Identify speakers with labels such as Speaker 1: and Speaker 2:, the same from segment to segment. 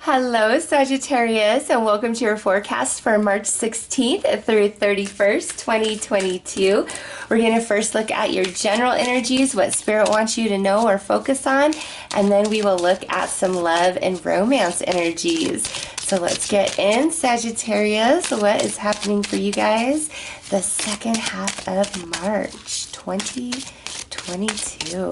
Speaker 1: Hello, Sagittarius, and welcome to your forecast for March 16th through 31st, 2022. We're going to first look at your general energies, what Spirit wants you to know or focus on, and then we will look at some love and romance energies. So let's get in, Sagittarius. What is happening for you guys the second half of March 2022?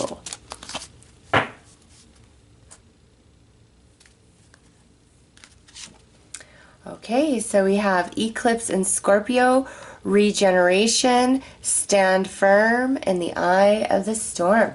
Speaker 1: Okay, so we have eclipse in Scorpio, regeneration, stand firm in the eye of the storm.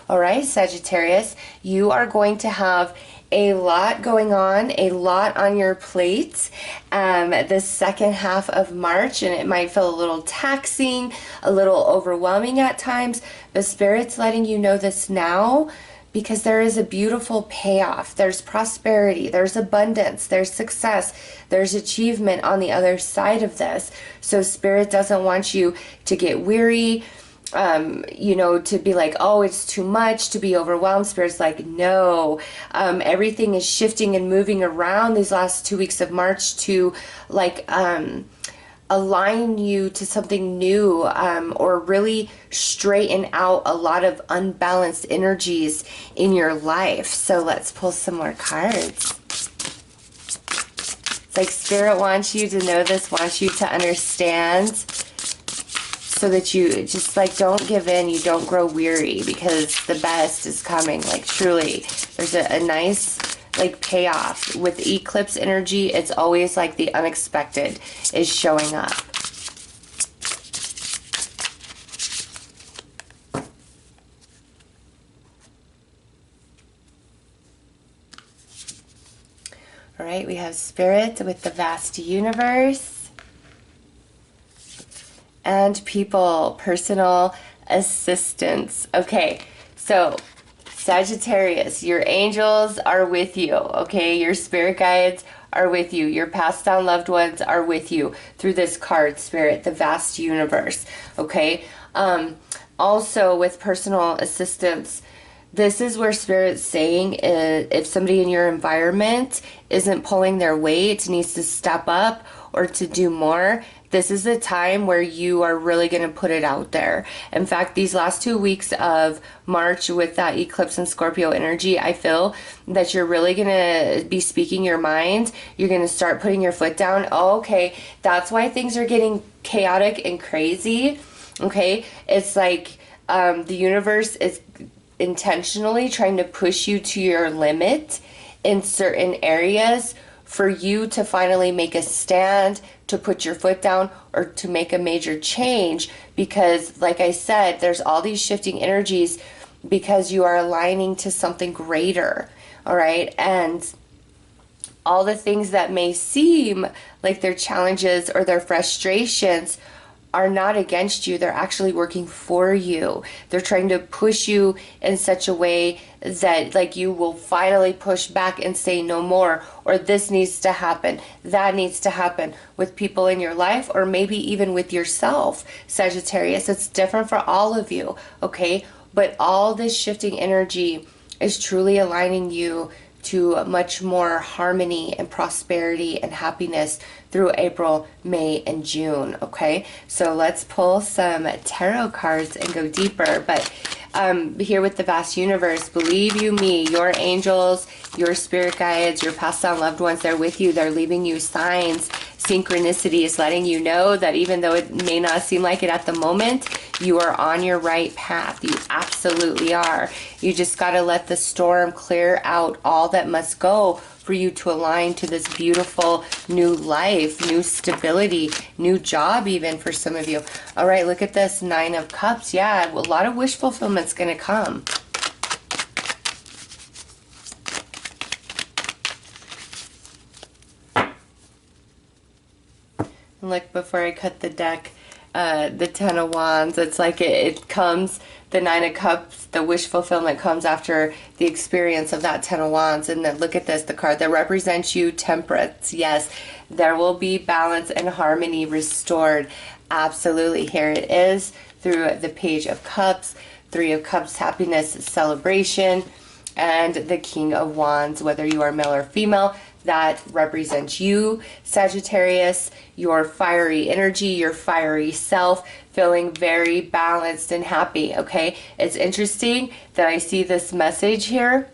Speaker 1: All right, Sagittarius, you are going to have a lot going on, a lot on your plate the second half of March, and it might feel a little taxing, a little overwhelming at times, but Spirit's letting you know this now, because there is a beautiful payoff. There's prosperity, there's abundance, there's success, there's achievement on the other side of this. So Spirit doesn't want you to get weary, to be like, oh, it's too much, to be overwhelmed. Spirit's like, no, everything is shifting and moving around these last 2 weeks of March to align you to something new, or really straighten out a lot of unbalanced energies in your life. So let's pull some more cards. It's like Spirit wants you to know this, wants you to understand, so that you just don't give in, you don't grow weary, because the best is coming. Like truly, there's a nice payoff. With eclipse energy, it's always like the unexpected is showing up. All right, we have Spirit with the vast universe and people, personal assistance. Okay, so Sagittarius, your angels are with you, okay? Your spirit guides are with you. Your passed down loved ones are with you through this card, Spirit, the vast universe, okay? Also, with personal assistance, this is where Spirit's saying if somebody in your environment isn't pulling their weight, needs to step up or to do more, this is the time where you are really going to put it out there. In fact, these last 2 weeks of March with that eclipse and Scorpio energy, I feel that you're really going to be speaking your mind. You're going to start putting your foot down. Oh, okay, that's why things are getting chaotic and crazy. Okay, it's like the universe is intentionally trying to push you to your limit in certain areas for you to finally make a stand, to put your foot down, or to make a major change. Because like I said, there's all these shifting energies because you are aligning to something greater. All right, and all the things that may seem like their challenges or their frustrations are not against you. They're actually working for you. They're trying to push you in such a way that you will finally push back and say no more, or this needs to happen, that needs to happen with people in your life, or maybe even with yourself, Sagittarius. It's different for all of you, okay? But all this shifting energy is truly aligning you to much more harmony and prosperity and happiness through April, May, and June, okay? So let's pull some tarot cards and go deeper. But here with the vast universe, believe you me, your angels, your spirit guides, your passed down loved ones, they're with you. They're leaving you signs. Synchronicity is letting you know that even though it may not seem like it at the moment, you are on your right path. You absolutely are. You just got to let the storm clear out all that must go for you to align to this beautiful new life, new stability, new job even for some of you. All right, look at this 9 of Cups. Yeah, a lot of wish fulfillment's going to come. And look, before I cut the deck, the 10 of Wands, it's like it comes, the 9 of Cups, the wish fulfillment comes after the experience of that 10 of Wands. And then look at this, the card that represents you, Temperance. Yes, there will be balance and harmony restored. Absolutely. Here it is through the Page of Cups, 3 of Cups, happiness, celebration, and the King of Wands, whether you are male or female. that represents you, Sagittarius, your fiery energy, your fiery self, feeling very balanced and happy, okay? It's interesting that I see this message here,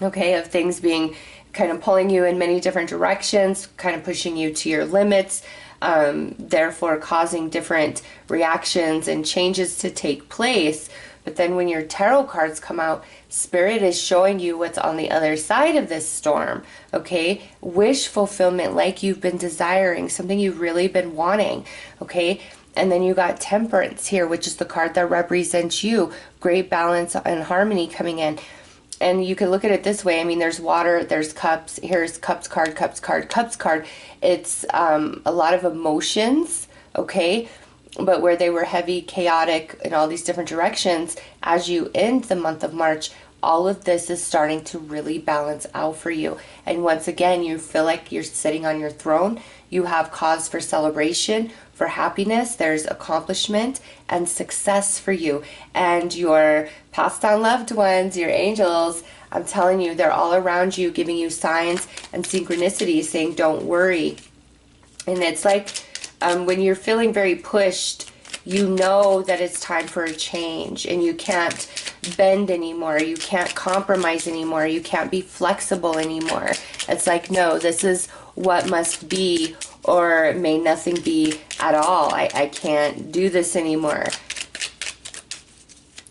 Speaker 1: okay, of things being kind of pulling you in many different directions, kind of pushing you to your limits, therefore causing different reactions and changes to take place. But then when your tarot cards come out, Spirit is showing you what's on the other side of this storm, okay? Wish fulfillment, like you've been desiring, something you've really been wanting, okay? And then you got Temperance here, which is the card that represents you. Great balance and harmony coming in. And you can look at it this way. I mean, there's water, there's cups. Here's cups card, cups card, cups card. It's a lot of emotions, okay? But where they were heavy, chaotic, in all these different directions, as you end the month of March, all of this is starting to really balance out for you. And once again, you feel like you're sitting on your throne. You have cause for celebration, for happiness. There's accomplishment and success for you. And your passed on loved ones, your angels, I'm telling you, they're all around you, giving you signs and synchronicities, saying, don't worry. And it's like, when you're feeling very pushed, you know that it's time for a change, and you can't bend anymore. You can't compromise anymore. You can't be flexible anymore. It's like, no, this is what must be, or may nothing be at all. I can't do this anymore.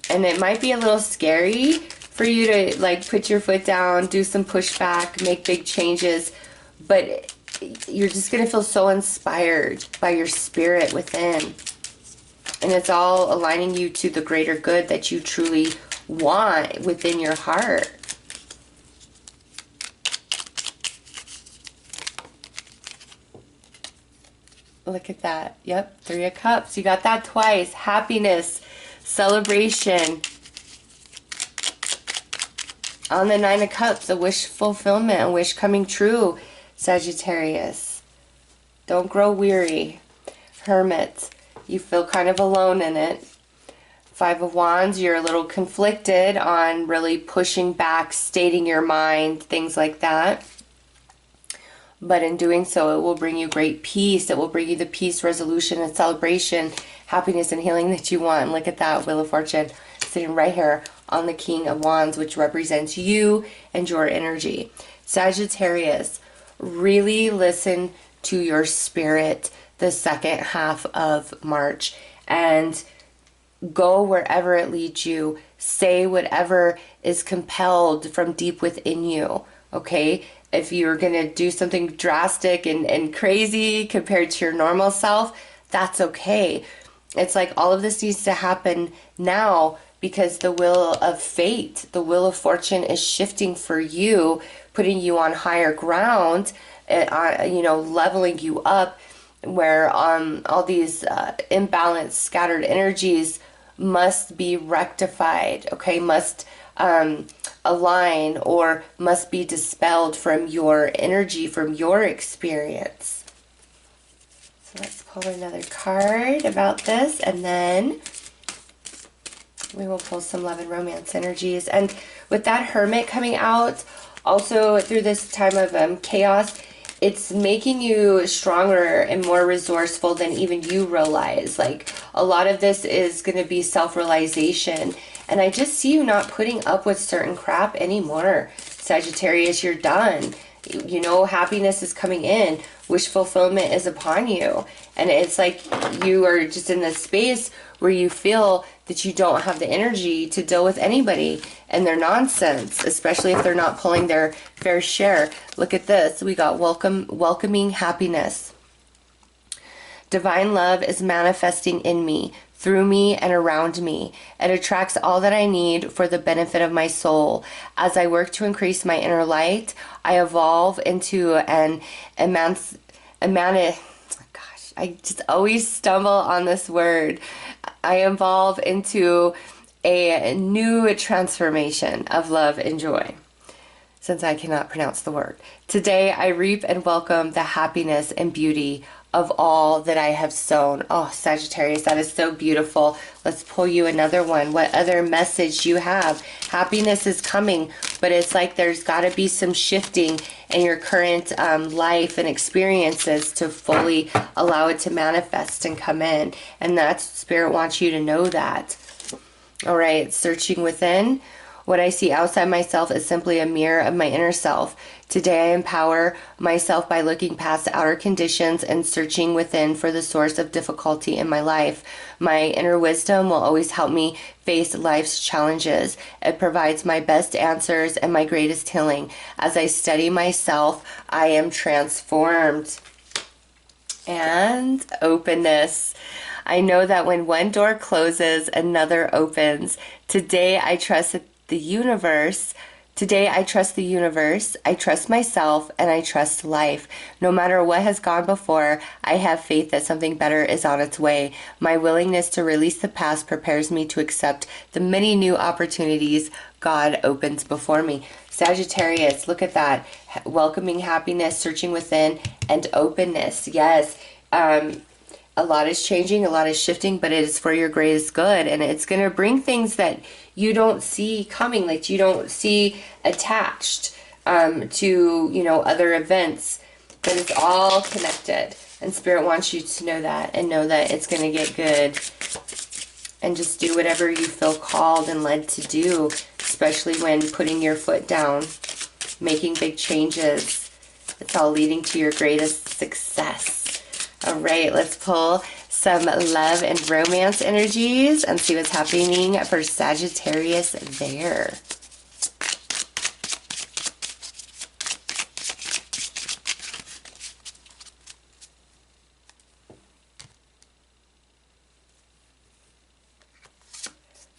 Speaker 1: And it might be a little scary for you to like put your foot down, do some pushback, make big changes, but you're just going to feel so inspired by your spirit within. And it's all aligning you to the greater good that you truly want within your heart. Look at that. Yep, 3 of Cups. You got that twice. Happiness, celebration. On the 9 of Cups, a wish fulfillment, a wish coming true. Sagittarius, don't grow weary. Hermit, you feel kind of alone in it. 5 of Wands, you're a little conflicted on really pushing back, stating your mind, things like that. But in doing so, it will bring you great peace. It will bring you the peace, resolution, and celebration, happiness, and healing that you want. And look at that, Wheel of Fortune sitting right here on the King of Wands, which represents you and your energy. Sagittarius, really listen to your spirit the second half of March and go wherever it leads you. Say whatever is compelled from deep within you, okay? If you're going to do something drastic and crazy compared to your normal self, that's okay. It's like all of this needs to happen now because the wheel of fate, the wheel of fortune is shifting for you, putting you on higher ground, leveling you up, where all these imbalanced, scattered energies must be rectified, okay, must align or must be dispelled from your energy, from your experience. So let's pull another card about this, and then we will pull some love and romance energies. And with that Hermit coming out, also through this time of chaos, it's making you stronger and more resourceful than even you realize. Like, a lot of this is going to be self-realization. And I just see you not putting up with certain crap anymore. Sagittarius, you're done. You know, happiness is coming in. Wish fulfillment is upon you. And it's like you are just in this space where you feel that you don't have the energy to deal with anybody and their nonsense, especially if they're not pulling their fair share. Look at this. We got welcoming happiness. Divine love is manifesting in me, through me, and around me. It attracts all that I need for the benefit of my soul. As I work to increase my inner light, I evolve into an I just always stumble on this word. I evolve into a new transformation of love and joy. since I cannot pronounce the word. Today I reap and welcome the happiness and beauty of all that I have sown. Oh, Sagittarius, that is so beautiful. Let's pull you another one. What other message you have? Happiness is coming, but it's like there's got to be some shifting in your current life and experiences to fully allow it to manifest and come in. And that's, Spirit wants you to know that. All right, searching within. What I see outside myself is simply a mirror of my inner self. Today I empower myself by looking past outer conditions and searching within for the source of difficulty in my life. My inner wisdom will always help me face life's challenges. It provides my best answers and my greatest healing. As I study myself, I am transformed. And openness. I know that when one door closes, another opens. Today I trust the universe. Today I trust the universe, I trust myself, and I trust life. No matter what has gone before, I have faith that something better is on its way. My willingness to release the past prepares me to accept the many new opportunities God opens before me. Sagittarius, look at that. Welcoming happiness, searching within, and openness. Yes. A lot is changing, a lot is shifting, but it is for your greatest good. And it's going to bring things that you don't see coming, like you don't see attached to, you know, other events. But it's all connected. And Spirit wants you to know that and know that it's going to get good. And just do whatever you feel called and led to do, especially when putting your foot down, making big changes. It's all leading to your greatest success. All right, let's pull some love and romance energies and see what's happening for Sagittarius there.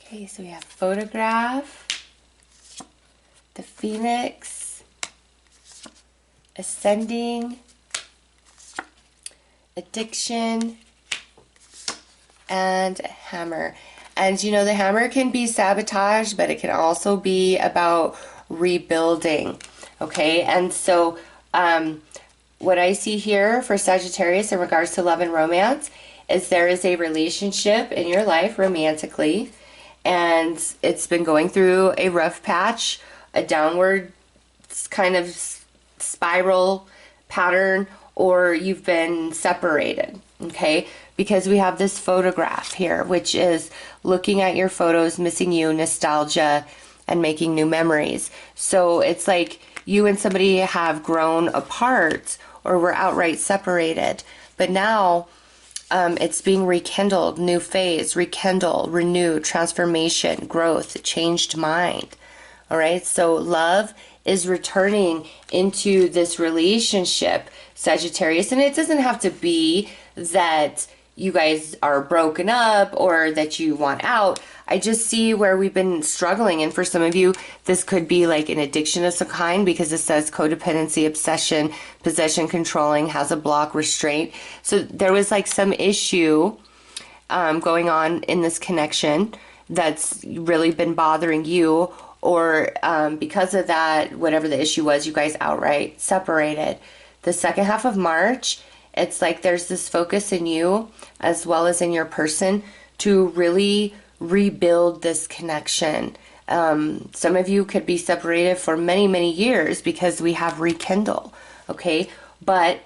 Speaker 1: Okay, so we have photograph, the Phoenix, ascending, addiction, and hammer. And you know, the hammer can be sabotage, but it can also be about rebuilding. Okay, and so what I see here for Sagittarius in regards to love and romance is there is a relationship in your life romantically, and it's been going through a rough patch, a downward kind of spiral pattern, or you've been separated, okay? Because we have this photograph here, which is looking at your photos, missing you, nostalgia, and making new memories. So it's like you and somebody have grown apart or were outright separated. But now it's being rekindled, new phase, rekindle, renew, transformation, growth, changed mind. All right, so love is returning into this relationship, Sagittarius, and it doesn't have to be that you guys are broken up or that you want out. I just see where we've been struggling, and for some of you, this could be like an addiction of some kind, because it says codependency, obsession, possession, controlling, has a block, restraint. So there was like some issue going on in this connection that's really been bothering you, or because of that, whatever the issue was, you guys outright separated. The second half of March, it's like there's this focus in you as well as in your person to really rebuild this connection. Some of you could be separated for many, many years because we have rekindle, okay? But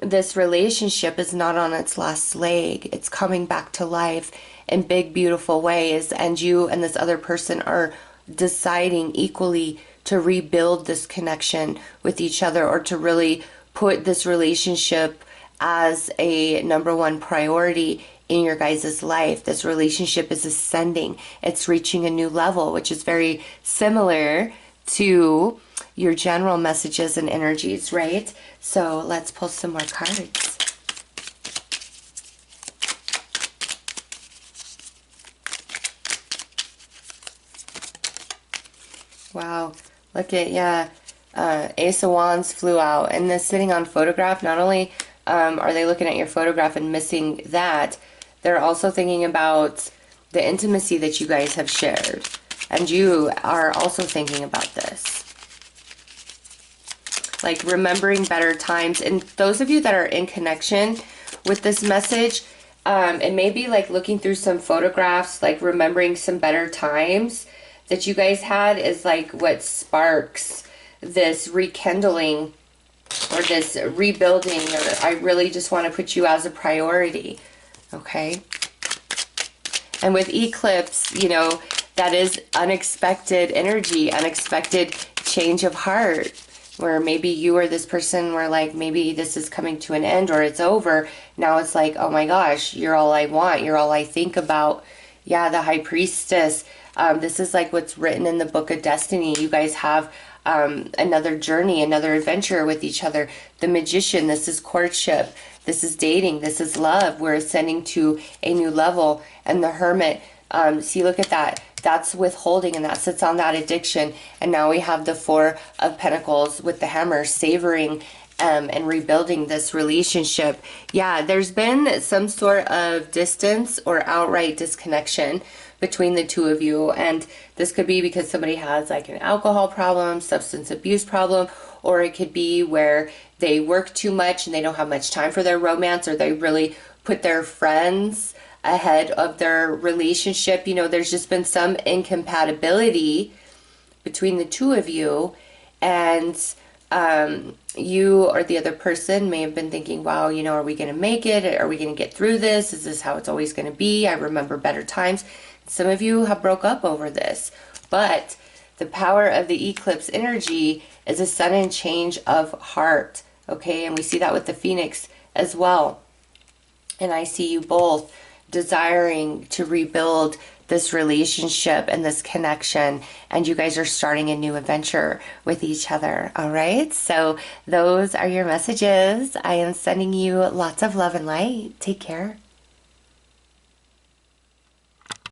Speaker 1: this relationship is not on its last leg. It's coming back to life in big, beautiful ways, and you and this other person are deciding equally to rebuild this connection with each other, or to really put this relationship as a number one priority in your guys' life. This relationship is ascending. It's reaching a new level, which is very similar to your general messages and energies, right? So let's pull some more cards. Wow, look at, yeah, Ace of Wands flew out, and this sitting on photograph, not only are they looking at your photograph and missing that, they're also thinking about the intimacy that you guys have shared, and you are also thinking about this. like remembering better times. And those of you that are in connection with this message, and maybe like looking through some photographs, like remembering some better times that you guys had is like what sparks this rekindling or this rebuilding, or I really just want to put you as a priority, okay? And with eclipse, you know, that is unexpected energy, unexpected change of heart, where maybe you or this person were like, maybe this is coming to an end or it's over. Now it's like, oh my gosh, you're all I want. You're all I think about. Yeah, the High Priestess. This is like what's written in the Book of Destiny. You guys have another journey, another adventure with each other. The Magician, this is courtship. This is dating. This is love. We're ascending to a new level. And the Hermit, see, look at that. That's withholding, and that sits on that addiction. And now we have the Four of Pentacles with the Hammer, savoring and rebuilding this relationship. Yeah, there's been some sort of distance or outright disconnection between the two of you, and this could be because somebody has like an alcohol problem, substance abuse problem, or it could be where they work too much and they don't have much time for their romance, or they really put their friends ahead of their relationship. You know, there's just been some incompatibility between the two of you, and you or the other person may have been thinking, wow, you know, are we going to make it? Are we going to get through this? Is this how it's always going to be? I remember better times. Some of you have broke up over this, but the power of the eclipse energy is a sudden change of heart, okay? And we see that with the Phoenix as well. And I see you both desiring to rebuild this relationship and this connection, and you guys are starting a new adventure with each other. All right, so those are your messages. I am sending you lots of love and light. Take care.